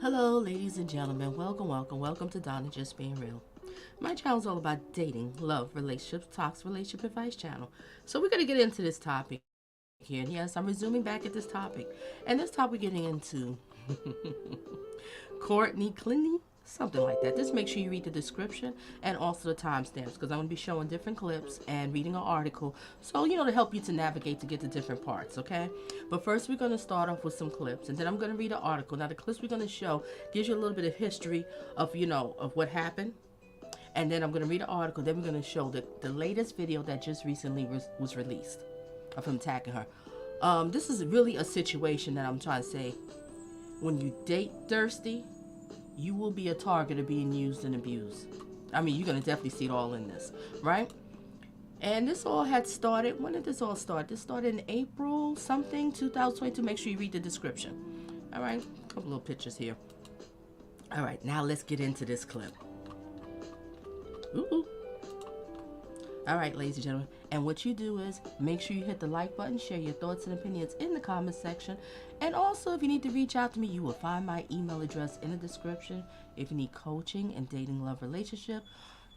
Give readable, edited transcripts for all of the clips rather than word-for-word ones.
Hello, ladies and gentlemen. Welcome to Donna Just Being Real. My channel is all about dating, love, relationships, talks, relationship advice channel. So we're going to get into this topic here. And yes, I'm resuming back at this topic. And this topic we're getting into Courtney Clenney, something like that. Just make sure you read the description and also the timestamps, because I'm going to be showing different clips and reading an article. So, to help you to navigate to get to different parts, okay? But first, we're going to start off with some clips, and then I'm going to read an article. Now, the clips we're going to show gives you a little bit of history of, of what happened. And then I'm going to read an article. Then we're going to show the latest video that just recently was released of him attacking her. This is really a situation that I'm trying to say. When you date thirsty, you will be a target of being used and abused. I mean, you're going to definitely see it all in this, right? And this all had started, when did this all start? This started in April something, 2022. Make sure you read the description. All right, a couple little pictures here. All right, now let's get into this clip. Ooh. All right, ladies and gentlemen, and what you do is make sure you hit the like button, share your thoughts and opinions in the comment section, and also if you need to reach out to me, you will find my email address in the description. If you need coaching in dating, love, relationship,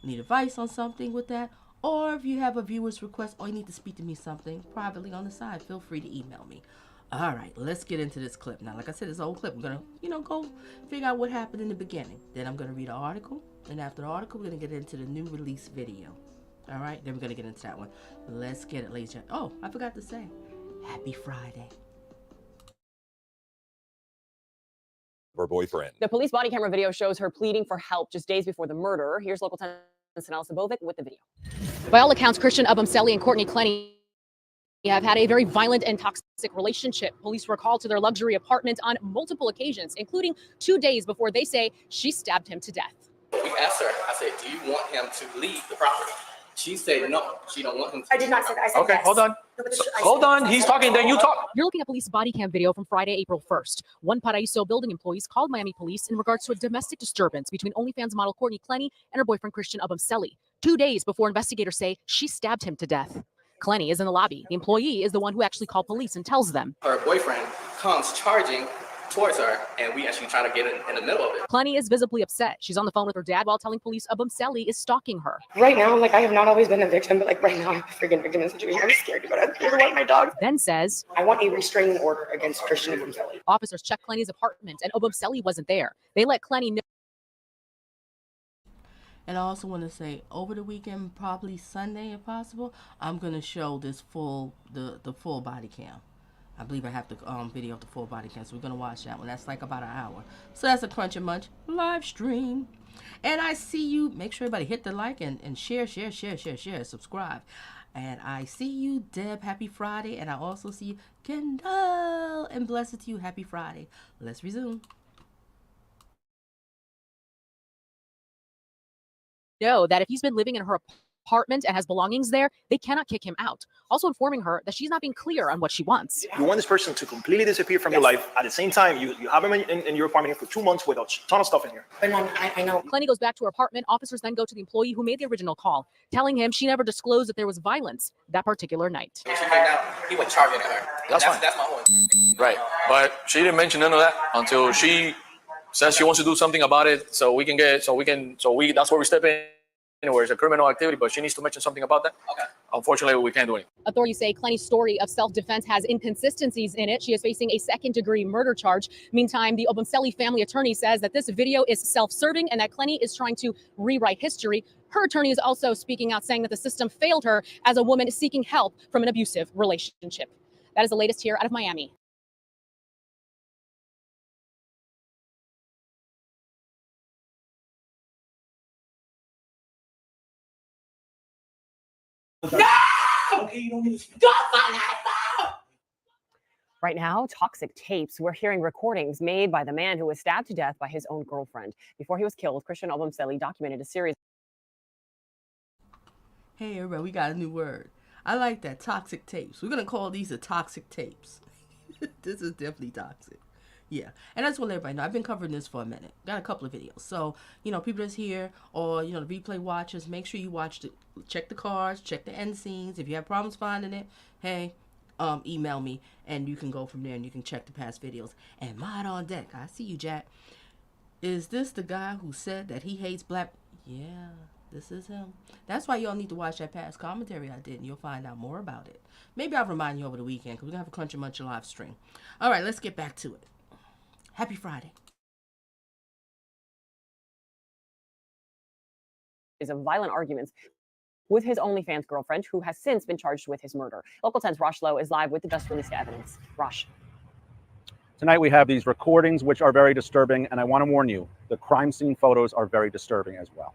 need advice on something with that, or if you have a viewer's request or you need to speak to me something privately on the side, feel free to email me. All right, let's get into this clip. Now, like I said, this old clip, we're gonna, go figure out what happened in the beginning. Then I'm gonna read an article, and after the article, we're gonna get into the new release video. All right, then we're going to get into that one. Let's get it, ladies and gentlemen. Oh, I forgot to say, happy Friday. Her boyfriend. The police body camera video shows her pleading for help just days before the murder. Here's local 10 Sanel Sabovic with the video. By all accounts, Christian Obumseli and Courtney Clenney have had a very violent and toxic relationship. Police were called to their luxury apartment on multiple occasions, including 2 days before they say she stabbed him to death. We asked her, I said, do you want him to leave the property? She said no, she don't want him to. I did not say that. I said okay, yes. hold on. Hold on. He's talking, then you talk. You're looking at police body cam video from Friday, April 1st. One Paraiso building employees called Miami police in regards to a domestic disturbance between OnlyFans model Courtney Clenney and her boyfriend Christian Obumseli. 2 days before investigators say she stabbed him to death. Clenney is in the lobby. The employee is the one who actually called police and tells them. Her boyfriend comes charging towards her, and we actually try to get in the middle of it. Clenney is visibly upset. She's on the phone with her dad while telling police Obumseli is stalking her. Right now, I have not always been a victim, but right now I'm a freaking victim in the situation. I'm scared to go to my dog. Then says, I want a restraining order against Christian Obumseli. Officers checked Clenney's apartment and Obumseli wasn't there. They let Clenney know. And I also want to say, over the weekend, probably Sunday if possible, I'm going to show this the full body cam. I believe I have the video of the full body cam, so we're going to watch that one. That's like about an hour. So that's a Crunch and Munch live stream. And I see you. Make sure everybody hit the like and share, subscribe. And I see you, Deb. Happy Friday. And I also see you, Kendall. And blessed to you. Happy Friday. Let's resume. Know that if he's been living in her apartment and has belongings there, they cannot kick him out. Also informing her that she's not being clear on what she wants. You want this person to completely disappear from your life. At the same time, you have him in your apartment here for 2 months with a ton of stuff in here. But Mom, I know. Clenney goes back to her apartment. Officers then go to the employee who made the original call, telling him she never disclosed that there was violence that particular night. She came down, he went charging at her. That's fine. That's my point. Right, but she didn't mention none of that until she says she wants to do something about it, that's where we step in. Where it's a criminal activity, but she needs to mention something about that. Okay. Unfortunately, we can't do anything. Authorities say Clenney's story of self-defense has inconsistencies in it. She is facing a second-degree murder charge. Meantime, the Obumseli family attorney says that this video is self-serving and that Clenney is trying to rewrite history. Her attorney is also speaking out, saying that the system failed her as a woman seeking help from an abusive relationship. That is the latest here out of Miami. No! Okay, you don't need to. Don't find that. Right now, toxic tapes. We're hearing recordings made by the man who was stabbed to death by his own girlfriend. Before he was killed, Christian Obumseli documented a series. Hey, everybody, we got a new word. I like that, toxic tapes. We're going to call these the toxic tapes. This is definitely toxic. Yeah, and I just want to let everybody know, I've been covering this for a minute. Got a couple of videos. So, people that's here or, the replay watchers, make sure you check the cards, check the end scenes. If you have problems finding it, hey, email me and you can go from there and you can check the past videos. And mod on deck. I see you, Jack. Is this the guy who said that he hates black? Yeah, this is him. That's why y'all need to watch that past commentary I did, and you'll find out more about it. Maybe I'll remind you over the weekend, because we're going to have a Crunch and Munch live stream. All right, let's get back to it. Happy Friday. Of violent arguments with his OnlyFans girlfriend, who has since been charged with his murder. Local 10's Rosh Lowe is live with the just released evidence. Rosh. Tonight we have these recordings which are very disturbing, and I want to warn you, the crime scene photos are very disturbing as well.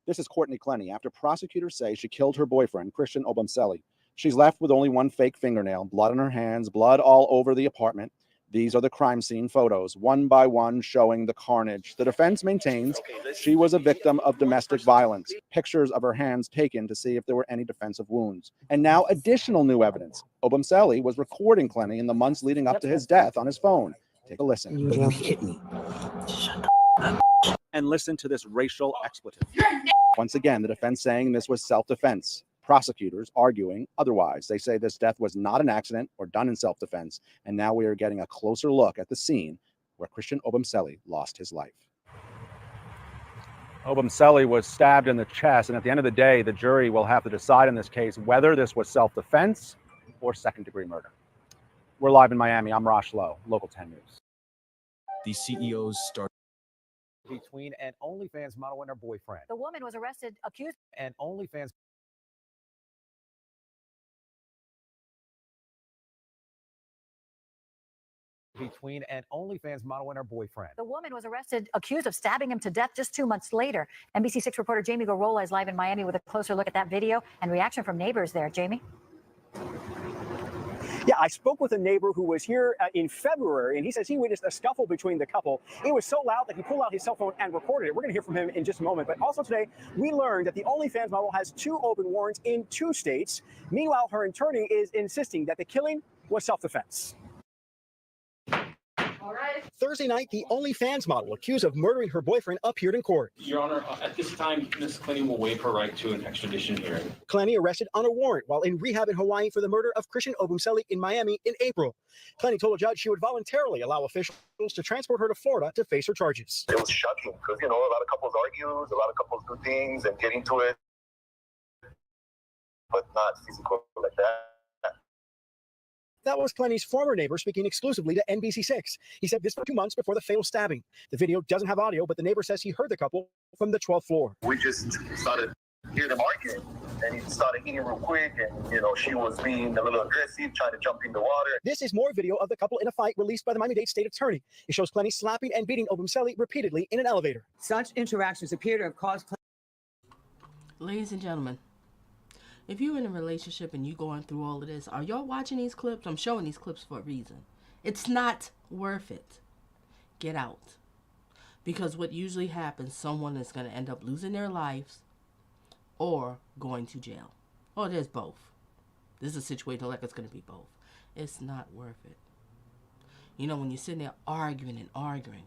This is Courtney Clenney. After prosecutors say she killed her boyfriend, Christian Obumseli, she's left with only one fake fingernail, blood on her hands, blood all over the apartment. These are the crime scene photos, one by one, showing the carnage. The defense maintains she was a victim of domestic violence. Pictures of her hands taken to see if there were any defensive wounds. And now additional new evidence. Obumseli was recording Clenney in the months leading up to his death on his phone. Take a listen. You hit me. And listen to this racial expletive. Once again, the defense saying this was self-defense. Prosecutors arguing otherwise. They say this death was not an accident or done in self-defense. And now we are getting a closer look at the scene where Christian Obumseli lost his life. Obumseli was stabbed in the chest, and at the end of the day, the jury will have to decide in this case whether this was self-defense or second-degree murder. We're live in Miami. I'm Rosh Lowe, Local 10 News. The CEOs start between an OnlyFans model and her boyfriend. The woman was arrested, accused. And OnlyFans between an OnlyFans model and her boyfriend. The woman was arrested, accused of stabbing him to death just 2 months later. NBC6 reporter Jamie Garola is live in Miami with a closer look at that video and reaction from neighbors there. Jamie? Yeah, I spoke with a neighbor who was here in February, and he says he witnessed a scuffle between the couple. It was so loud that he pulled out his cell phone and recorded it. We're going to hear from him in just a moment. But also today, we learned that the OnlyFans model has 2 open warrants in 2 states. Meanwhile, her attorney is insisting that the killing was self-defense. All right. Thursday night, the OnlyFans model accused of murdering her boyfriend appeared in court. Your Honor, at this time, Ms. Clenney will waive her right to an extradition hearing. Clenney arrested on a warrant while in rehab in Hawaii for the murder of Christian Obumseli in Miami in April. Clenney told a judge she would voluntarily allow officials to transport her to Florida to face her charges. It was shocking because, a lot of couples argue, a lot of couples do things and get into it, but not physical like that. That was Clenney's former neighbor speaking exclusively to NBC6. He said this for 2 months before the fatal stabbing. The video doesn't have audio, but the neighbor says he heard the couple from the 12th floor. We just started hearing them arguing, and he started eating real quick, and, she was being a little aggressive, trying to jump in the water. This is more video of the couple in a fight released by the Miami-Dade State Attorney. It shows Clenney slapping and beating Obumseli repeatedly in an elevator. Such interactions appear to have caused... Ladies and gentlemen, if you're in a relationship and you're going through all of this, are y'all watching these clips? I'm showing these clips for a reason. It's not worth it. Get out. Because what usually happens, someone is going to end up losing their lives or going to jail. Or there's both. This is a situation like it's going to be both. It's not worth it. When you're sitting there arguing and arguing,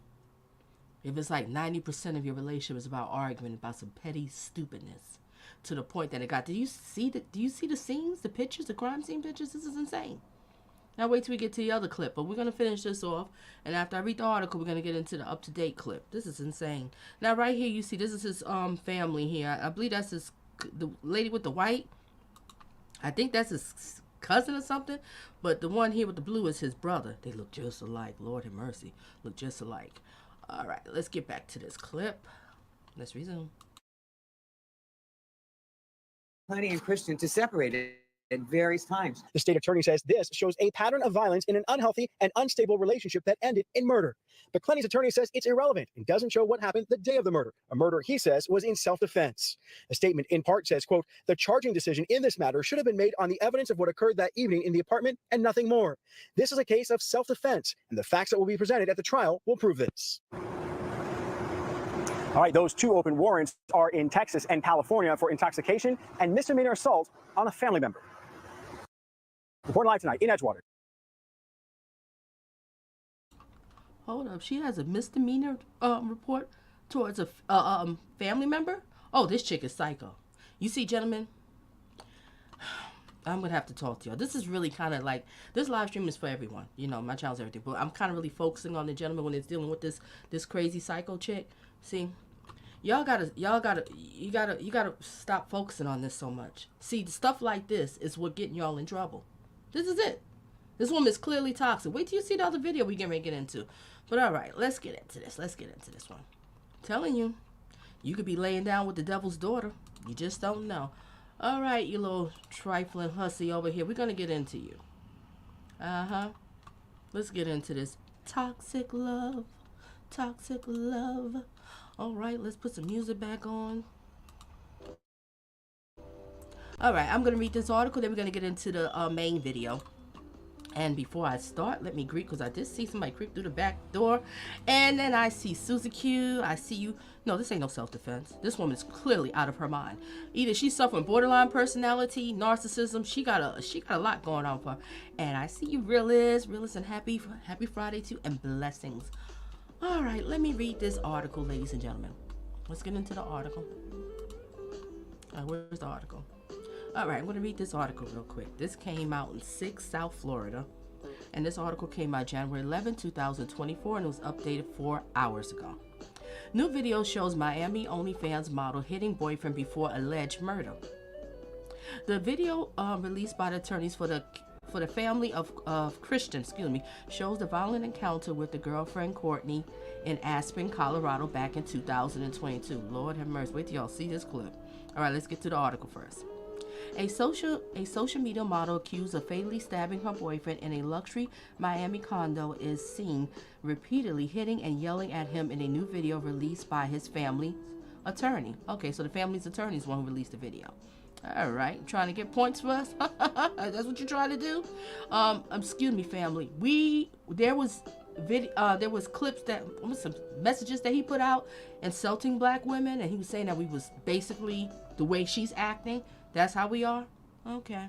if it's like 90% of your relationship is about arguing about some petty stupidness, to the point that it got. Do you see the scenes, the pictures, the crime scene pictures? This is insane. Now wait till we get to the other clip, but we're going to finish this off, and after I read the article, we're going to get into the up-to-date clip. This is insane. Now right here, you see, this is his family here. I believe that's the lady with the white. I think that's his cousin or something, but the one here with the blue is his brother. They look just alike. Lord have mercy. Look just alike. All right, let's get back to this clip. Let's resume. Clenney and Christian to separate it at various times. The state attorney says this shows a pattern of violence in an unhealthy and unstable relationship that ended in murder. But Clenney's attorney says it's irrelevant and doesn't show what happened the day of the murder, a murder he says was in self-defense. A statement in part says, quote, the charging decision in this matter should have been made on the evidence of what occurred that evening in the apartment and nothing more. This is a case of self-defense, and the facts that will be presented at the trial will prove this. All right, those 2 open warrants are in Texas and California for intoxication and misdemeanor assault on a family member. Reporting live tonight in Edgewater. Hold up, she has a misdemeanor report towards a family member? Oh, this chick is psycho. You see, gentlemen, I'm gonna have to talk to y'all. This is really kind of like, this live stream is for everyone. You know, my channel's everything, but I'm kind of really focusing on the gentleman when it's dealing with this crazy psycho chick. See, you gotta stop focusing on this so much. See, stuff like this is what getting y'all in trouble. This is it. This woman is clearly toxic. Wait till you see the other video we get ready to get into. But all right, let's get into this. Let's get into this one. I'm telling you, you could be laying down with the devil's daughter. You just don't know. All right, you little trifling hussy over here. We're going to get into you. Uh-huh. Let's get into this. Toxic love. Toxic love. All right, let's put some music back on. All right, I'm going to read this article. Then we're going to get into the main video. And before I start, let me greet, because I did see somebody creep through the back door. And then I see Susie Q. I see you. No, this ain't no self-defense. This woman is clearly out of her mind. Either she's suffering borderline personality, narcissism. She got a lot going on for her. And I see you, realist, and happy Friday too, and blessings. All right, let me read this article, ladies and gentlemen. Let's get into the article. Where's the article? All right, I'm going to read this article real quick. This came out in 6 South Florida. And this article came out January 11, 2024, and it was updated 4 hours ago. New video shows Miami OnlyFans model hitting boyfriend before alleged murder. The video released by the attorneys for the family of Christian, shows the violent encounter with the girlfriend Courtney in Aspen, Colorado back in 2022. Lord have mercy. Wait till y'all see this clip. All right, let's get to the article first. A social media model accused of fatally stabbing her boyfriend in a luxury Miami condo is seen repeatedly hitting and yelling at him in a new video released by his family's attorney. Okay, so the family's attorney is the one who released the video. All right, trying to get points for us? That's what you're trying to do? Excuse me, family. There was clips some messages that he put out insulting black women, and he was saying that we was basically the way she's acting. That's how we are? Okay.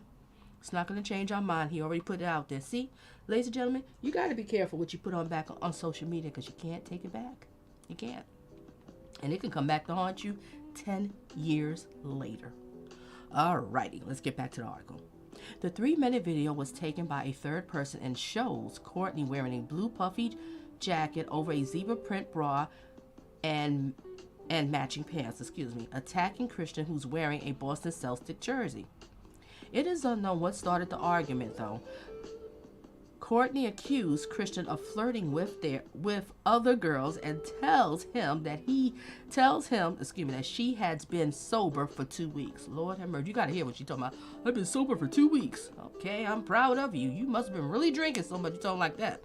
It's not going to change our mind. He already put it out there. See, ladies and gentlemen, you got to be careful what you put on back on social media, because you can't take it back. You can't. And it can come back to haunt you 10 years later. Alrighty, let's get back to the article. The 3-minute video was taken by a third person and shows Courtney wearing a blue puffy jacket over a zebra print bra and matching pants, attacking Christian, who's wearing a Boston Celtics jersey. It is unknown what started the argument, though. Courtney accused Christian of flirting with other girls and tells him that she has been sober for 2 weeks. Lord have mercy. You gotta hear what she's talking about. I've been sober for 2 weeks. Okay, I'm proud of you. You must have been really drinking so much you talking like that.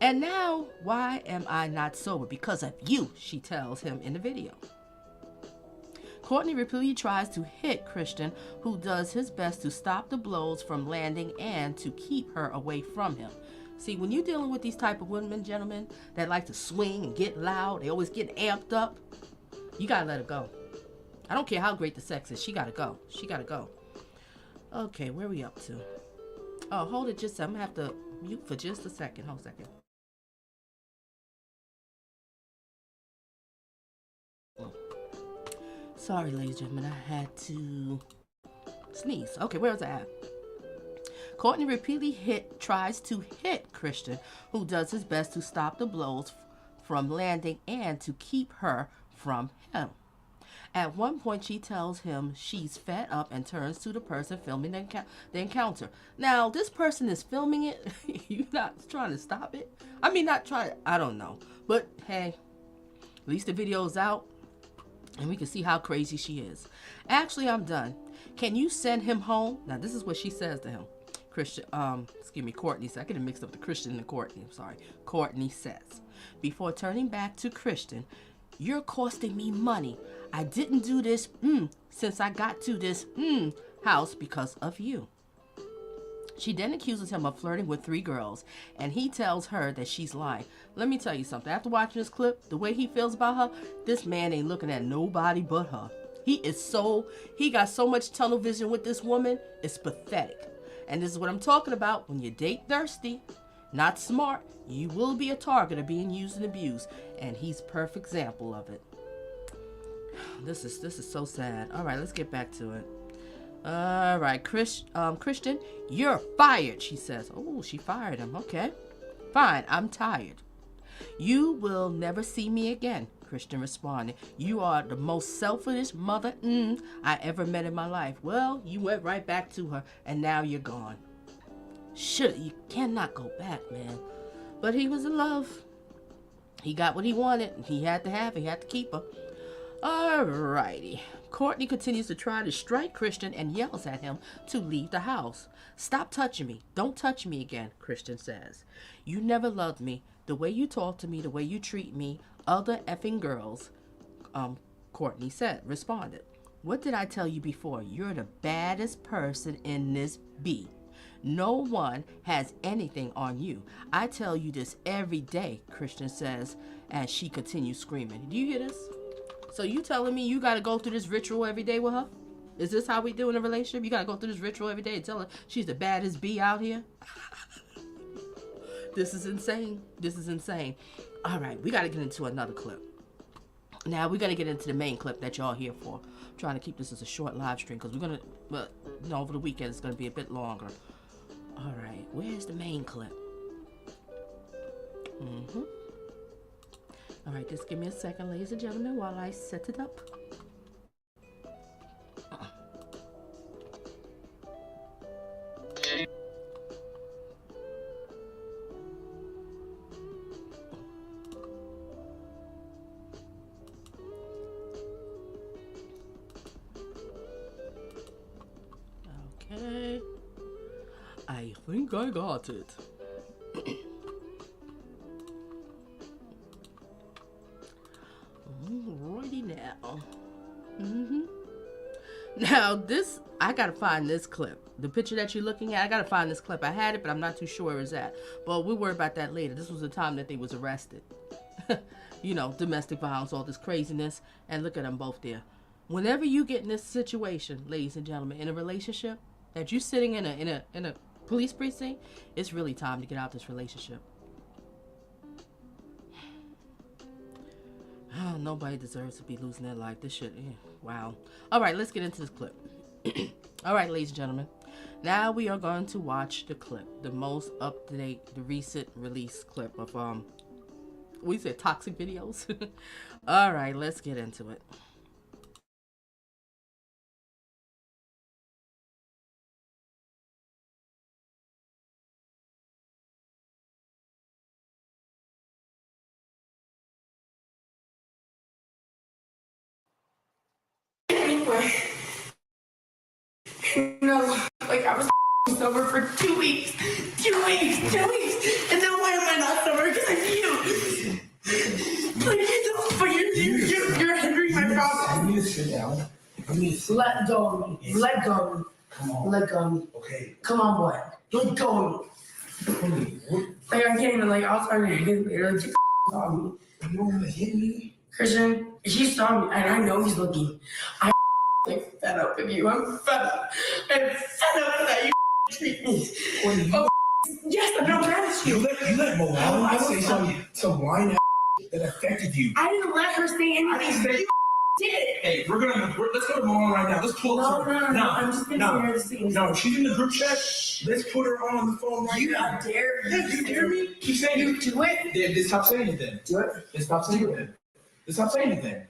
And now, why am I not sober? Because of you, she tells him in the video. Courtney repeatedly tries to hit Christian, who does his best to stop the blows from landing and to keep her away from him. See, when you're dealing with these type of women, gentlemen, that like to swing and get loud, they always get amped up, you gotta let her go. I don't care how great the sex is, she gotta go. She gotta go. Okay, where are we up to? Oh, hold it just a second. I'm gonna have to mute for just a second. Hold a second. Sorry, ladies and gentlemen, I had to sneeze. Okay, where was I at? Courtney repeatedly tries to hit Christian, who does his best to stop the blows from landing and to keep her from him. At one point, she tells him she's fed up and turns to the person filming the encounter. Now, this person is filming it. You're not trying to stop it? I mean, not trying. I don't know. But, hey, at least the video's out. And we can see how crazy she is. Actually, I'm done. Can you send him home? Now, this is what she says to him. Courtney. I get it mixed up, the Christian and Courtney. I'm sorry. Courtney says, before turning back to Christian, you're costing me money. I didn't do this since I got to this house because of you. She then accuses him of flirting with 3 girls, and he tells her that she's lying. Let me tell you something. After watching this clip, the way he feels about her, this man ain't looking at nobody but her. He got so much tunnel vision with this woman, it's pathetic. And this is what I'm talking about. When you date thirsty, not smart, you will be a target of being used and abused. And he's a perfect example of it. This is so sad. All right, let's get back to it. All right, Christian, you're fired, she says. Oh, she fired him. Okay. Fine, I'm tired. You will never see me again, Christian responded. You are the most selfish mother I ever met in my life. Well, you went right back to her, and now you're gone. You cannot go back, man. But he was in love. He got what he wanted. He had to have it. He had to keep her. Alrighty. Courtney continues to try to strike Christian and yells at him to leave the house. Stop touching me. Don't touch me again, Christian says. You never loved me. The way you talk to me, the way you treat me, other effing girls, Courtney responded. What did I tell you before? You're the baddest person in this bee. No one has anything on you. I tell you this every day, Christian says, as she continues screaming. Do you hear this? So you telling me you got to go through this ritual every day with her? Is this how we do in a relationship? You got to go through this ritual every day and tell her she's the baddest bee out here? This is insane. This is insane. All right, we got to get into another clip. Now, we're going to get into the main clip that y'all here for. I'm trying to keep this as a short live stream because we're going to, over the weekend, it's going to be a bit longer. All right, where's the main clip? All right, just give me a second, ladies and gentlemen, while I set it up. Okay. I think I got it. Alrighty now. Now this, I gotta find this clip. The picture that you're looking at, I gotta find this clip. I had it, but I'm not too sure where it's at. But we'll worry about that later. This was the time that they was arrested. You know, domestic violence, all this craziness, and look at them both there. Whenever you get in this situation, ladies and gentlemen, in a relationship, that you're sitting in a police precinct, it's really time to get out this relationship. Oh, nobody deserves to be losing their life. This shit, wow. All right, let's get into this clip. All right, ladies and gentlemen. Now we are going to watch the clip, the most up-to-date, the recent release clip of, we said toxic videos. All right, let's get into it. Anyway, no, like I was sober for 2 weeks. 2 weeks, 2 weeks. And then why am I not sober? Because of you. Like, you're hindering my progress. You need to sit down. Let go of me. Let go of me. Come on. Let go of me. Okay. Come on, boy. Let go of me. Like, I can't even, like, I was trying to hit me. Like, you saw me. You don't want to hit me? Christian, he saw me, and I know he's looking. I'm like, fed up with you. I'm fed up. I'm fed up with that you treat me. Oh, yes, I'm not mad at you. You let Moana say something to whine that affected you. I didn't let her say anything. You did it. Hey, let's go to Moana right now. Let's pull up. No. I'm just thinking her to see. No, she's in the group chat. Let's put her on the phone right now. You dare you. Yeah, you dare me? Keep saying you do it. Then stop saying anything. Do it. Then stop saying anything. Then stop saying anything.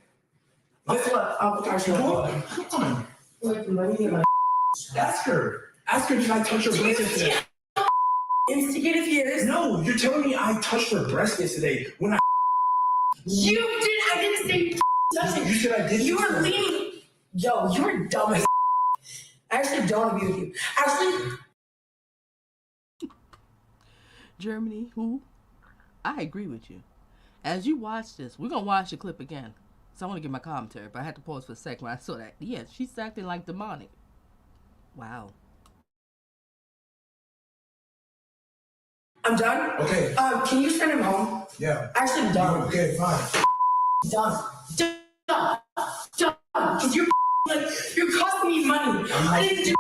Let's what? I'll Come on. Like, let me get Ask her. Ask her, did I touch her breast yesterday? Instigate if he is. No, you're telling me I touched her breast yesterday when I. You did. I didn't say touching. You said I did. You were leaning. Yo, you're dumb as. I actually don't agree with you. Actually. Germany, who? I agree with you. As you watch this, we're going to watch the clip again. So I want to give my commentary, but I had to pause for a second when I saw that. Yes, she's acting like demonic. Wow. I'm done. Okay. Can you send him home? Yeah. Actually, I'm done. Okay, fine. Done. Because you're costing me money. I didn't do.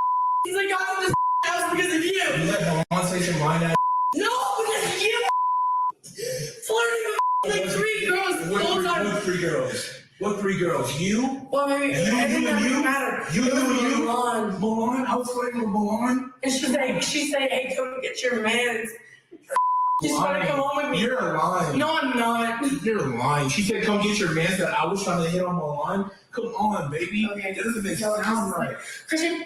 He's like, I got this house because of you. You let Moana say some whine at. No, because of you. Flirting with like 3 girls the whole time. What 3 girls? What 3 girls? You? Well, maybe you, it doesn't matter. You. Milan. Milan? I was flirting with Milan. And she said, hey, come get your mans. She's trying to come home with me. You're lying. No, I'm not. You're lying. She said, come get your man that I was trying to hit on Milan. Come on, baby. Okay. That doesn't make sound right. Christian,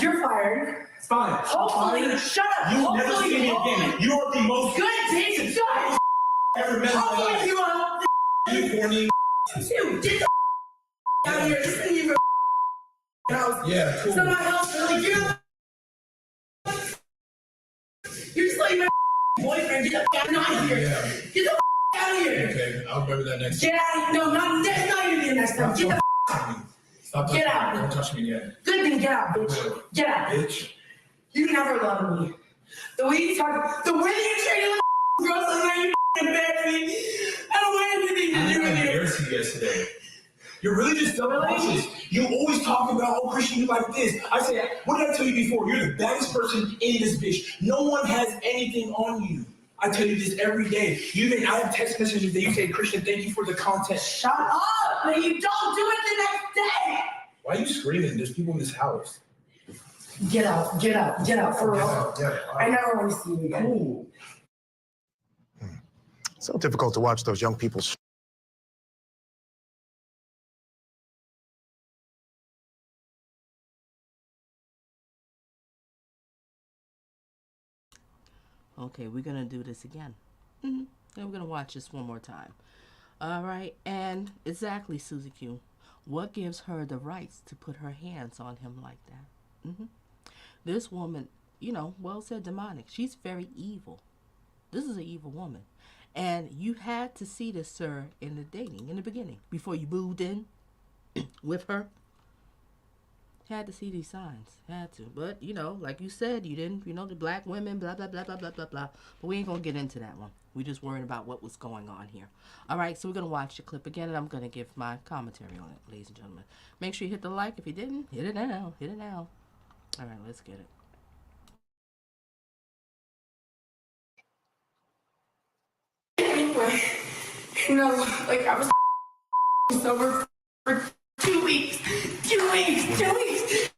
you're fired. It's fine. Hopefully, shut up. You never see me again. You are the most good bitch. Shut up. Ever met in my life. You are. You corny. Dude, get the out of here. This isn't even house. Yeah, cool. It's not my house. Really, you're just like my boyfriend. Get the out of here. Yeah. Get the out of here. Okay, I'll remember that next Get time. out. No, that's not even the next time. Get the Stop get touching out. me. Don't touch me again. Good thing, get out, bitch. Get out. Bitch. You never loved me. The way you talk, the way you treated little girls, the way you embarrassed me. I don't want anything to do with you. Embarrassed you yesterday. You're really just self-conscious. You always talk about, oh, Christian, you like this. I said, what did I tell you before? You're the baddest person in this bitch. No one has anything on you. I tell you this every day. I have text messages that you say, Christian, thank you for the content. Shut up, but you don't do it the next day. Why are you screaming? There's people in this house. Get out, for real. I never want to see you again. Ooh. It's so difficult to watch those young people. Okay, we're gonna do this again. And we're gonna watch this one more time. All right, and exactly, Susie Q. What gives her the rights to put her hands on him like that? This woman, well said demonic. She's very evil. This is an evil woman. And you had to see this, sir, in the dating, in the beginning, before you moved in with her. Had to see these signs. Had to. But, like you said, you didn't, the black women, blah, blah, blah, blah, blah, blah, blah. But we ain't going to get into that one. We're just worried about what was going on here. All right, so we're going to watch the clip again, and I'm going to give my commentary on it, ladies and gentlemen. Make sure you hit the like. If you didn't, hit it now. Hit it now. All right, let's get it. Anyway, I was sober for 2 weeks. 2 weeks. 2 weeks.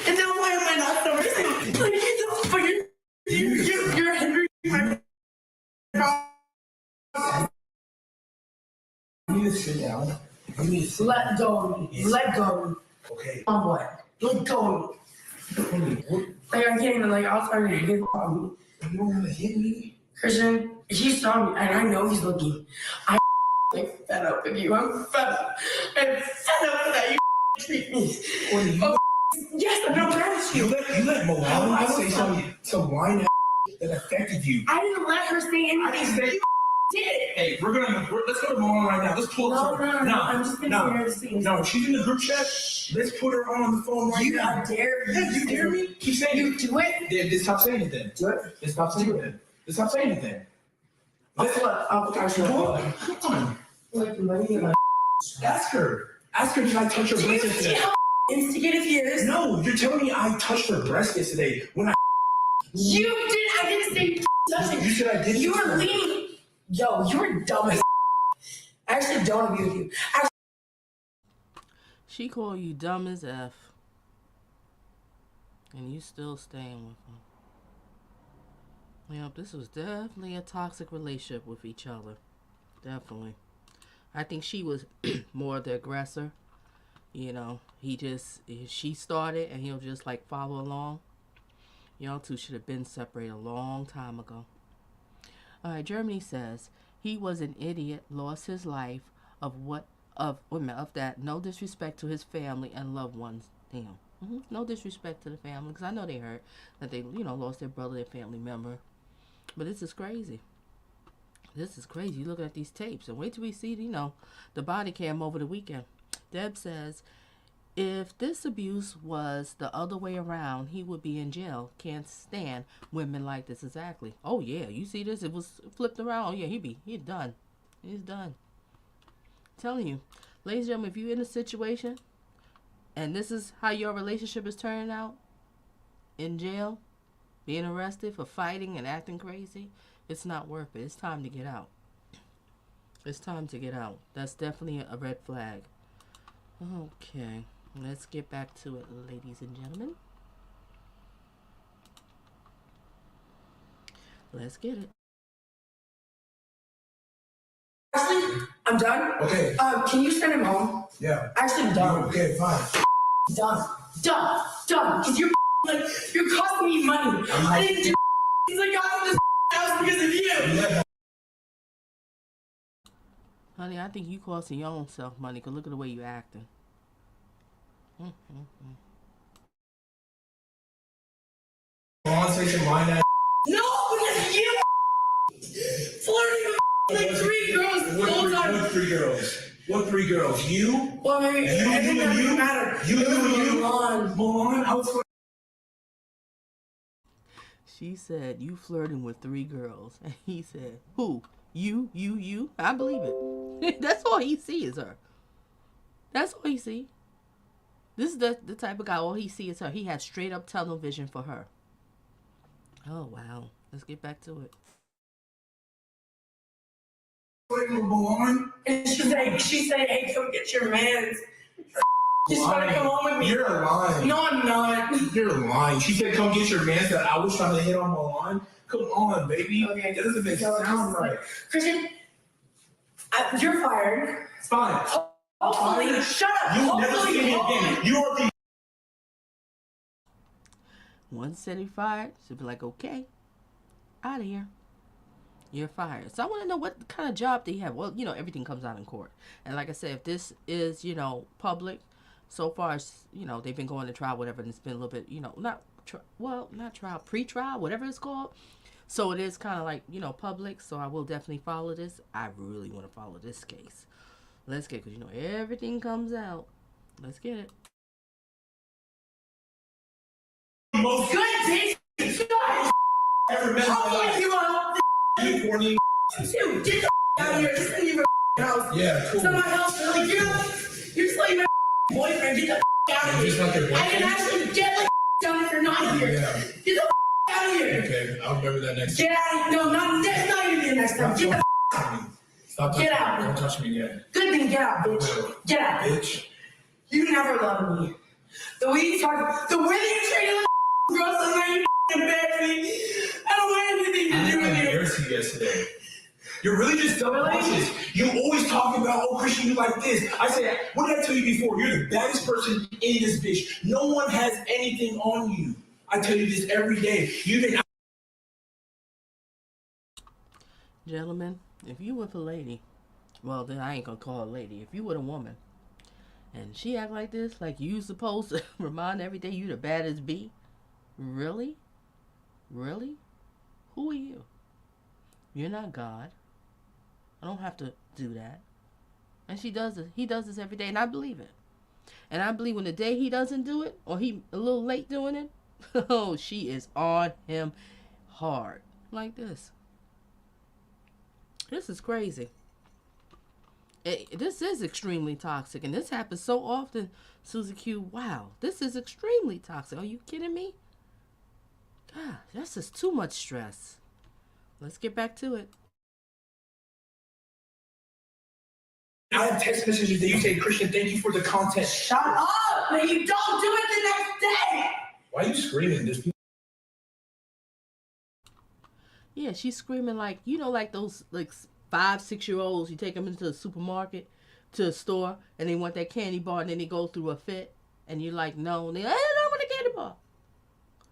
And now why am I not sober? You're hindering my You need to sit down. Let go of me. Let go of me. Okay. On what? Let go of me. I can't even, I'll start to hit on me. You don't want to hit me? Christian, he saw me, and I know he's looking. I'm fed up with you. I'm fed up. I'm fed up with that you treat me. Yes, I'm not mad at you. You let Milan say some whine that affected you. I didn't let her say anything. I didn't say you did. Hey, let's go to Milan right now. Let's pull No, I'm just gonna see her. No, she's in the group chat. Let's put her on the phone right now. How dare you? Yeah, you dare me? Keep saying you do it. Then stop saying it then. Do it. Then stop saying it then. Then stop saying it then. I'll Come on. Let me get my Ask her. Ask her, did I touch her breast yesterday? See how instigative he is? No, you're telling me I touched her breast yesterday when I. You did. I didn't say touching. You said I did. You were leaning. Yo, you were dumb as. I actually don't agree with you. She called you dumb as F. And you still staying with him. Yep, this was definitely a toxic relationship with each other. Definitely. I think she was more the aggressor. She started and he'll just follow along. Y'all two should have been separated a long time ago. All right, Germany says he was an idiot, lost his life of that. No disrespect to his family and loved ones. Damn. No disrespect to the family, because I know they hurt that they, lost their brother, their family member. But this is crazy. This is crazy. You look at these tapes and wait till we see, the body cam over the weekend. Deb says, if this abuse was the other way around, he would be in jail. Can't stand women like this. Exactly. Oh, yeah. You see this? It was flipped around. Oh, yeah. He's done. He's done. I'm telling you. Ladies and gentlemen, if you're in a situation and this is how your relationship is turning out, in jail, being arrested for fighting and acting crazy, it's not worth it. It's time to get out. It's time to get out. That's definitely a red flag. Okay, let's get back to it, ladies and gentlemen. Let's get it. Ashley, I'm done. Okay. Can you send him home? Yeah. Actually, I'm done. Okay, fine. Done. Because you're costing me money. I didn't do. He's like, got in this house because of you. Honey, I think you costing your own self money, because look at the way you acting. On, say some line that. No, because you flirting with like 3 girls the whole time. What 3 girls? What 3 girls? You? Well, maybe you, I think that doesn't matter. You. Milan. I was. She said, you flirting with 3 girls. And he said, who? You. I believe it. That's all he see is her. That's all he see. This is the type of guy, all he see is her. He has straight up tunnel vision for her. Oh, wow. Let's get back to it. And she said, hey, come get your mans. She's trying to come home with me. You're lying. No, I'm not. You're lying. She said, come get your man that I was trying to hit on Milan. Come on, baby. Okay, that doesn't make sound right. Christian, you're fired. It's fine. Hopefully, shut up. You'll never see me again. You are the. Once said he fired, she'll be like, okay, out of here. You're fired. So I want to know what kind of job do you have? Well, everything comes out in court. And like I said, if this is, public, so far as, they've been going to trial, whatever, and it's been a little bit, not trial, pre-trial, whatever it's called. So it is kind of like, public. So I will definitely follow this. I really want to follow this case. Let's get it, because, everything comes out. Let's get it. Most good taste ever met. You Courtney. Dude, get the out of here. Just leave your house. Yeah, cool. So my house, you're just like my boyfriend. Get the out of here. Just like your boyfriend? I can actually get the down if you're not here. Yeah. Get the out of here. Okay, I'll remember that next time. Get out. No, that's not even the next time. Get the Stop get touching out. me. Don't touch me again. Good thing, get out, bitch. Get out. Bitch. You never loved me. The way you talk, the way that you treated the girls, the way you embarrassed me. I don't want anything to do with you. Embarrassed you yesterday. You're really just double cautious. You always talk about, oh, Christian, you like this. I said, what did I tell you before? You're the baddest person in this bitch. No one has anything on you. I tell you this every day. You've been. Gentlemen, if you with a lady, well, then I ain't gonna call her a lady. If you with a woman, and she act like this, like you supposed to remind every day you the baddest bee, really? Really? Who are you? You're not God. I don't have to do that. And she does it. He does this every day, and I believe it. And I believe when the day he doesn't do it, or he a little late doing it, oh, she is on him hard. Like this. This is crazy. This is extremely toxic, and this happens so often, Susie Q. Wow, this is extremely toxic. Are you kidding me? God, that's just too much stress. Let's get back to it. I have text messages that you say, Christian, thank you for the content. Shut up! But you don't do it the next day! Why are you screaming? There's people. Yeah, she's screaming like, like those like 5-6-year-olds. You take them into the supermarket, to a store, and they want that candy bar, and then they go through a fit, and you're like, no, and they, I don't want a candy bar.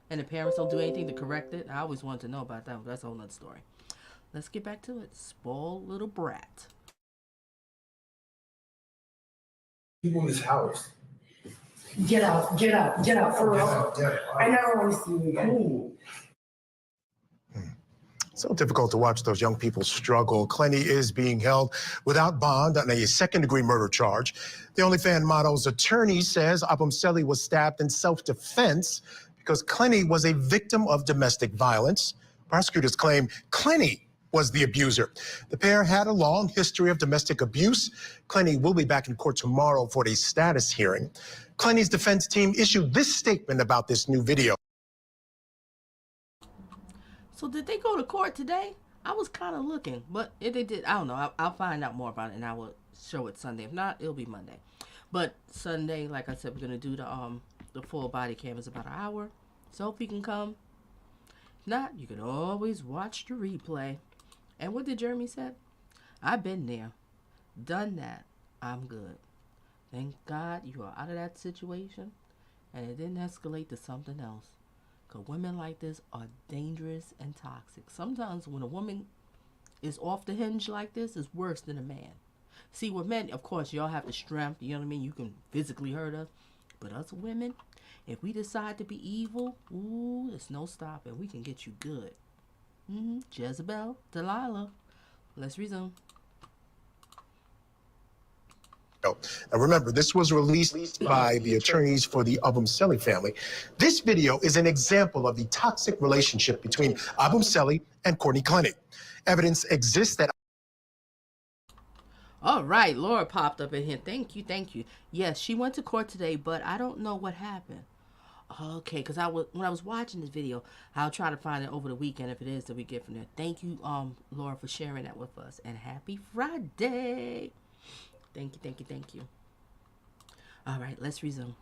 And the parents don't do anything to correct it. I always wanted to know about that, but that's a whole nother story. Let's get back to it. Spoiled little brat. People in this house. Get out, for real. I never want to see you again. Ooh. So difficult to watch those young people struggle. Clenney is being held without bond on a second-degree murder charge. The OnlyFans model's attorney says Obumseli was stabbed in self-defense because Clenney was a victim of domestic violence. Prosecutors claim Clenney was the abuser. The pair had a long history of domestic abuse. Clenney will be back in court tomorrow for a status hearing. Clenney's defense team issued this statement about this new video. So did they go to court today? I was kind of looking, but if they did, I don't know. I'll find out more about it, and I will show it Sunday. If not, it'll be Monday. But Sunday, like I said, we're gonna do the full body cam. Is about an hour, so if you can come. If not, you can always watch the replay. And what did Jeremy said? I've been there, done that. I'm good. Thank God you are out of that situation, and it didn't escalate to something else. Because women like this are dangerous and toxic. Sometimes when a woman is off the hinge like this, it's worse than a man. See, with men, of course, y'all have the strength. You know what I mean? You can physically hurt us. But us women, if we decide to be evil, ooh, there's no stopping. We can get you good. Jezebel, Delilah. Let's resume. Now remember, this was released by the attorneys for the Obumseli family. This video is an example of the toxic relationship between Obumseli and Courtney Clenney. Evidence exists that... All right, Laura popped up in here. Thank you, thank you. Yes, she went to court today, but I don't know what happened. Okay, because when I was watching this video, I'll try to find it over the weekend if it is that we get from there. Thank you, Laura, for sharing that with us. And happy Friday. Thank you, thank you, thank you. All right, let's resume.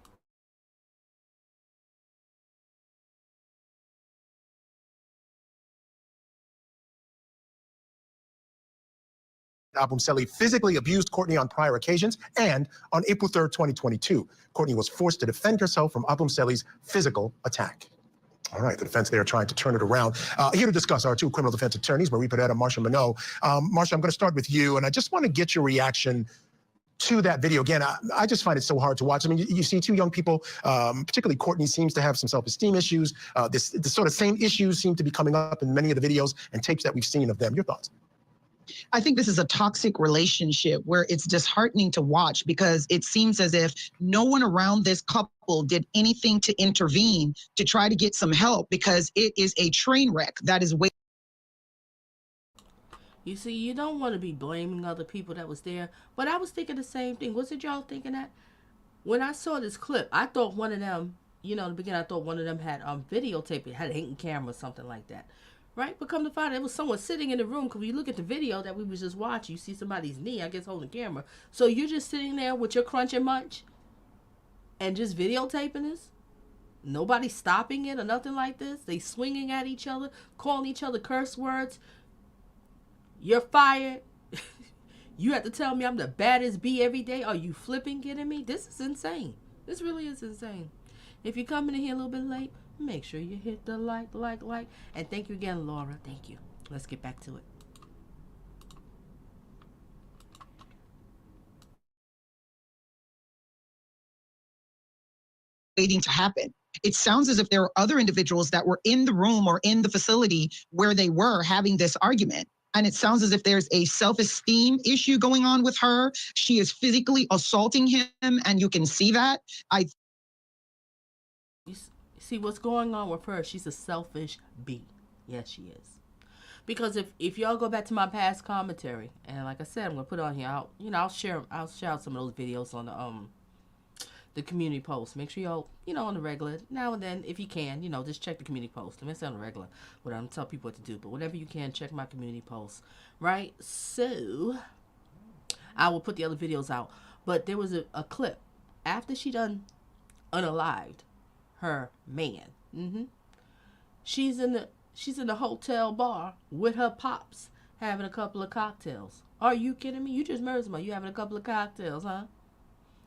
Obumseli physically abused Courtney on prior occasions, and on April 3rd, 2022, Courtney was forced to defend herself from Obumseli's physical attack. All right, the defense, they are trying to turn it around. Here to discuss our two criminal defense attorneys, Marie Peretta and Marsha Minot. Marsha, I'm going to start with you, and I just want to get your reaction to that video. Again, I just find it so hard to watch. I mean, you see two young people, particularly Courtney seems to have some self-esteem issues. The sort of same issues seem to be coming up in many of the videos and tapes that we've seen of them. Your thoughts? I think this is a toxic relationship where it's disheartening to watch because it seems as if no one around this couple did anything to intervene to try to get some help because it is a train wreck that is waiting. You see, you don't want to be blaming other people that was there, but I was thinking the same thing. Wasn't y'all thinking that? When I saw this clip, I thought one of them, you know, in the beginning, I thought one of them had videotape it, had a hidden camera or something like that. Right? But come to find out, it was someone sitting in the room. Because when you look at the video that we was just watching, you see somebody's knee, I guess, holding the camera. So you're just sitting there with your crunch and munch and just videotaping this? Nobody stopping it or nothing like this? They swinging at each other, calling each other curse words. You're fired. You have to tell me I'm the baddest bee every day. Are you flipping kidding me? This is insane. This really is insane. If you're coming in here a little bit late, make sure you hit the like. And thank you again, Laura. Thank you. Let's get back to it. Waiting to happen. It sounds as if there were other individuals that were in the room or in the facility where they were having this argument. And it sounds as if there's a self-esteem issue going on with her. She is physically assaulting him, and you can see that. You see what's going on with her? She's a selfish bee. Yes, she is. Because if y'all go back to my past commentary, and like I said, I'm gonna put it on here. I'll share out some of those videos on the community post. Make sure y'all, on the regular, now and then, if you can, just check the community post. I'm gonna say on the regular, but I don't tell people what to do, but whatever you can, check my community post, right? So, I will put the other videos out, but there was a clip after she done unalived her man. She's in the hotel bar with her pops, having a couple of cocktails. Are you kidding me? You just murdered somebody. You having a couple of cocktails, huh?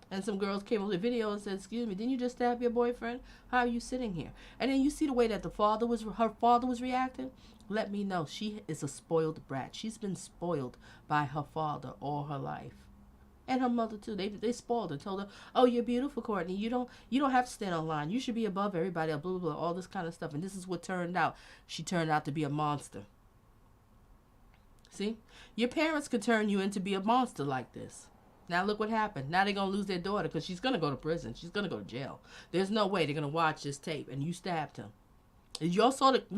And some girls came over the video and said, "Excuse me, didn't you just stab your boyfriend? How are you sitting here?" And then you see the way that her father was reacting. Let me know. She is a spoiled brat. She's been spoiled by her father all her life. And her mother too. They spoiled her, told her, "Oh, you're beautiful, Courtney. You don't have to stand online. You should be above everybody," blah, blah, blah, all this kind of stuff. And this is what turned out. She turned out to be a monster. See? Your parents could turn you into be a monster like this. Now look what happened. Now they're going to lose their daughter because she's going to go to prison. She's going to go to jail. There's no way they're going to watch this tape and you stabbed him. We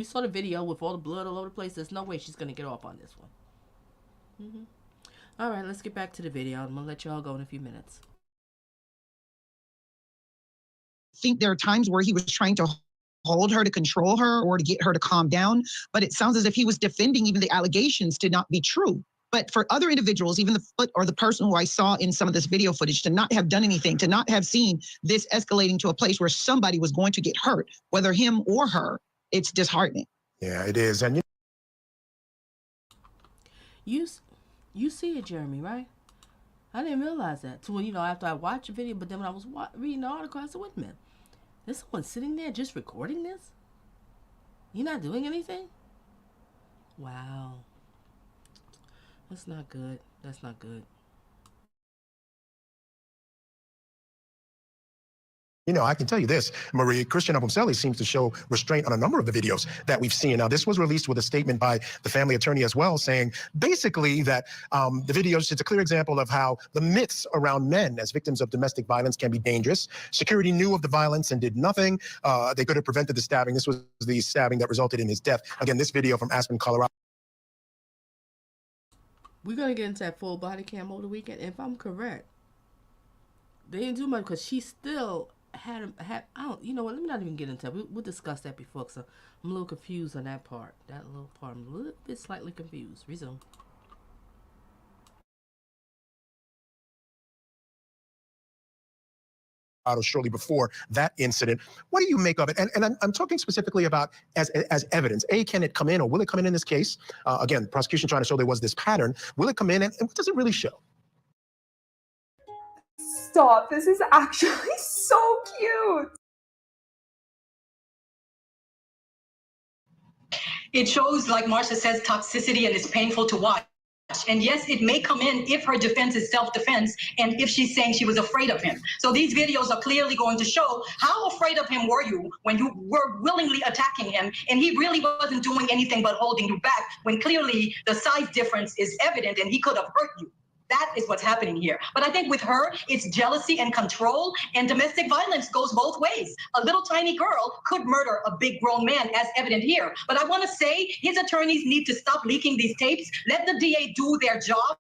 saw the video with all the blood all over the place. There's no way she's going to get off on this one. All right, let's get back to the video. I'm going to let y'all go in a few minutes. I think there are times where he was trying to told her to control her or to get her to calm down. But it sounds as if he was defending even the allegations to not be true. But for other individuals, even the foot or the person who I saw in some of this video footage, to not have done anything, to not have seen this escalating to a place where somebody was going to get hurt, whether him or her, it's disheartening. Yeah, it is. And you see it, Jeremy, right? I didn't realize that. So, after I watched the video, but then when I was reading the article, I said, wait a minute. There's someone sitting there just recording this? You're not doing anything? Wow. That's not good. That's not good. I can tell you this, Marie, Christian Obumseli seems to show restraint on a number of the videos that we've seen. Now, this was released with a statement by the family attorney as well, saying basically that the videos, it's a clear example of how the myths around men as victims of domestic violence can be dangerous. Security knew of the violence and did nothing. They could have prevented the stabbing. This was the stabbing that resulted in his death. Again, this video from Aspen, Colorado. We're going to get into that full body cam over the weekend. If I'm correct, they didn't do much because she still had I don't, you know what, let me not even get into it. We'll discuss that before, so I'm a little confused on that part. That little part, I'm a little bit slightly confused. Resume. Shortly before that incident. What do you make of it? And I'm talking specifically about as evidence. A, can it come in, or will it come in this case? Again, prosecution trying to show there was this pattern. Will it come in, and what does it really show? Stop. This is actually so cute. It shows, like Marsha says, toxicity, and it's painful to watch. And yes, it may come in if her defense is self-defense and if she's saying she was afraid of him. So these videos are clearly going to show how afraid of him were you when you were willingly attacking him and he really wasn't doing anything but holding you back, when clearly the size difference is evident and he could have hurt you. That is what's happening here. But I think with her, it's jealousy and control, and domestic violence goes both ways. A little tiny girl could murder a big grown man, as evident here. But I want to say his attorneys need to stop leaking these tapes. Let the DA do their job,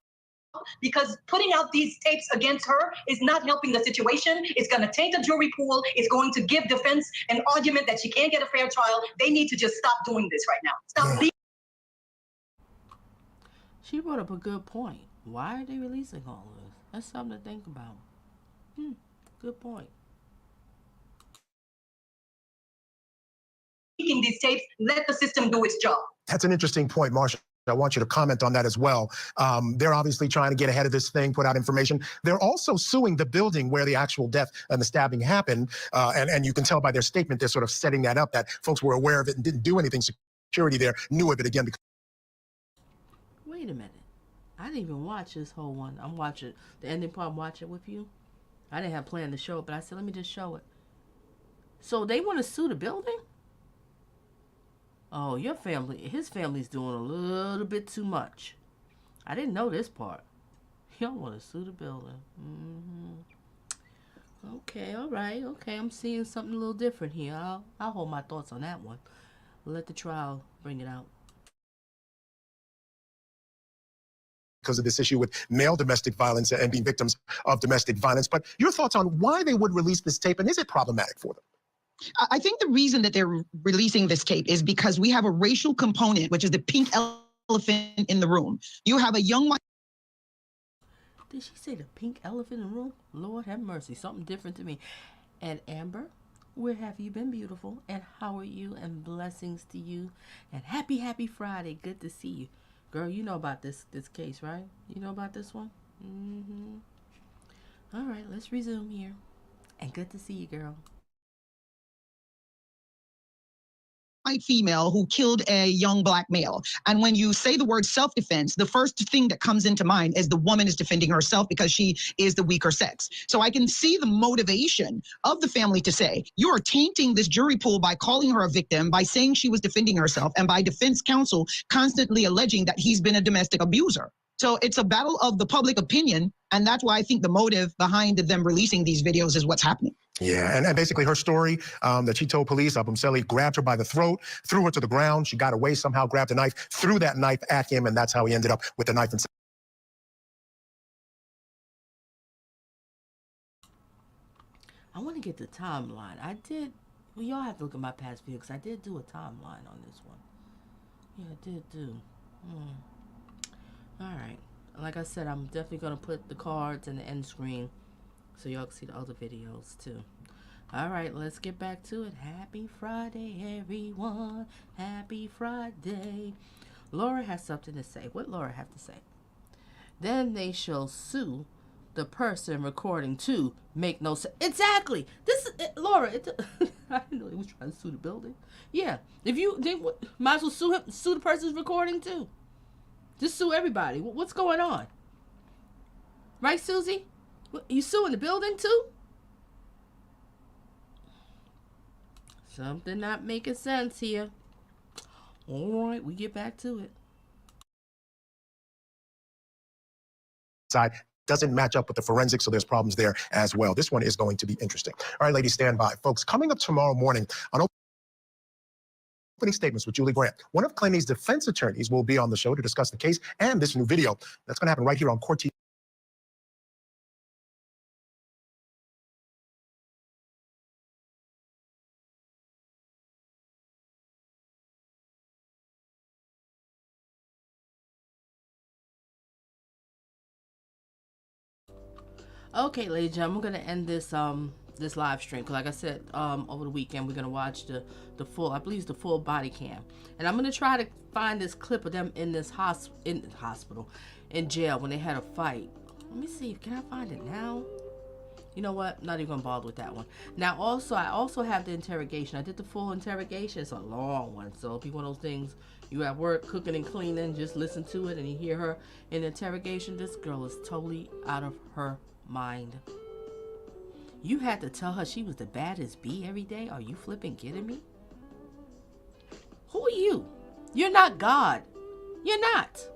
because putting out these tapes against her is not helping the situation. It's going to taint the jury pool. It's going to give defense an argument that she can't get a fair trial. They need to just stop doing this right now. Stop leaking. She brought up a good point. Why are they releasing all of this? That's something to think about. Good point. Leaking these tapes, let the system do its job. That's an interesting point, Marsha. I want you to comment on that as well. They're obviously trying to get ahead of this thing, put out information. They're also suing the building where the actual death and the stabbing happened. And you can tell by their statement, they're sort of setting that up, that folks were aware of it and didn't do anything. Security there knew of it again. Wait a minute. I didn't even watch this whole one. I'm watching the ending part. I'm watching with you. I didn't have planned to show it, but I said, let me just show it. So they want to sue the building? Oh, your family, his family's doing a little bit too much. I didn't know this part. Y'all want to sue the building. Okay, all right. Okay, I'm seeing something a little different here. I'll hold my thoughts on that one. Let the trial bring it out. Because of this issue with male domestic violence and being victims of domestic violence. But your thoughts on why they would release this tape, and is it problematic for them? I think the reason that they're releasing this tape is because we have a racial component, which is the pink elephant in the room. You have a young white. Did she say the pink elephant in the room? Lord have mercy, something different to me. And Amber, where have you been, beautiful? And how are you? And blessings to you. And happy Friday. Good to see you. Girl, you know about this case, right? You know about this one? All right, let's resume here. And good to see you, girl. White female who killed a young black male. And when you say the word self-defense, the first thing that comes into mind is the woman is defending herself because she is the weaker sex. So I can see the motivation of the family to say, you are tainting this jury pool by calling her a victim, by saying she was defending herself, and by defense counsel constantly alleging that he's been a domestic abuser. So it's a battle of the public opinion, and that's why I think the motive behind them releasing these videos is what's happening. Yeah, and basically her story that she told police, Obumseli grabbed her by the throat, threw her to the ground. She got away somehow, grabbed a knife, threw that knife at him, and that's how he ended up with the knife. I want to get the timeline. I did Well, y'all have to look at my past video because I did do a timeline on this one. Yeah, I did do. Alright. Like I said, I'm definitely going to put the cards in the end screen so y'all can see the other videos too. Alright, let's get back to it. Happy Friday, everyone. Happy Friday. Laura has something to say. What Laura have to say? Then they shall sue the person recording to make no sense. Exactly. This is Laura. I didn't know he was trying to sue the building. Yeah. If you think, might as well sue him, sue the person's recording too. Just sue everybody. What's going on? Right, Susie? You suing the building too? Something not making sense here. All right, we get back to it. Side doesn't match up with the forensics, so there's problems there as well. This one is going to be interesting. All right, ladies, stand by. Folks, coming up tomorrow morning on opening statements with Julie Grant, one of Clenney's defense attorneys will be on the show to discuss the case and this new video. That's going to happen right here on Court TV. Okay, ladies and gentlemen, I'm gonna end this this live stream because, like I said, over the weekend we're gonna watch the full, I believe it's the full body cam, and I'm gonna try to find this clip of them in this hospital, in jail when they had a fight. Let me see, can I find it now? You know what? Not even gonna bother with that one. Now, I also have the interrogation. I did the full interrogation. It's a long one, so it'll be one of those things you at work cooking and cleaning, just listen to it and you hear her in the interrogation. This girl is totally out of her mind. You had to tell her she was the baddest bee every day? Are you flipping kidding me? Who are you? You're not God. You're not.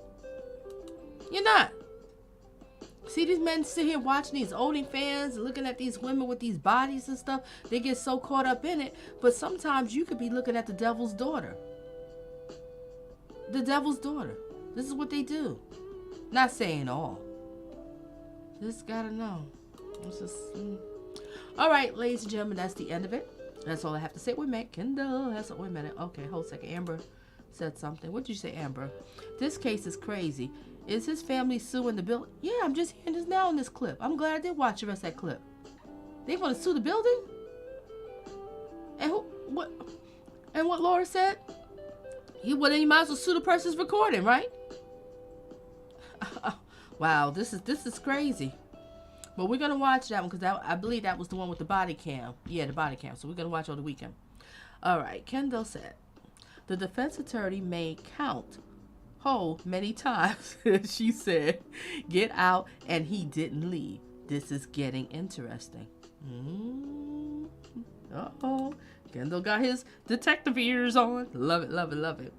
You're not. See, these men sit here watching these OnlyFans, looking at these women with these bodies and stuff. They get so caught up in it. But sometimes you could be looking at the devil's daughter. The devil's daughter. This is what they do. Not saying all. Just gotta know. It's just, all right, ladies and gentlemen, that's the end of it. That's all I have to say. Wait a minute, Kendall. Wait a minute. Okay, hold a second. Amber said something. What did you say, Amber? This case is crazy. Is his family suing the building? Yeah, I'm just hearing this now in this clip. I'm glad I did watch the rest of that clip. They want to sue the building? And what Laura said? Well, then you might as well sue the person's recording, right? Wow, this is crazy. But we're gonna watch that one because I believe that was the one with the body cam. Yeah, the body cam. So we're gonna watch over the weekend. All right, Kendall said, the defense attorney may count Ho many times. She said, get out, and he didn't leave. This is getting interesting. Uh-oh. Kendall got his detective ears on. Love it, love it, love it.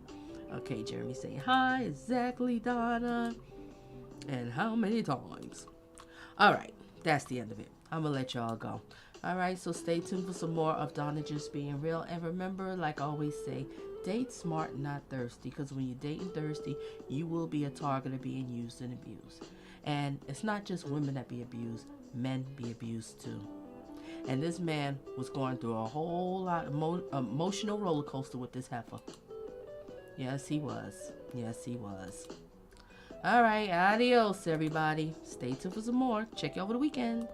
Okay, Jeremy saying hi. Exactly, Donna. And how many times? All right, that's the end of it. I'm gonna let y'all go. All right, so stay tuned for some more of Donna Just Being Real. And remember, like I always say, date smart, not thirsty. Because when you're dating thirsty, you will be a target of being used and abused. And it's not just women that be abused. Men be abused too. And this man was going through a whole lot of emotional roller coaster with this heifer. Yes, he was. Yes, he was. All right, adios, everybody. Stay tuned for some more. Check you over the weekend.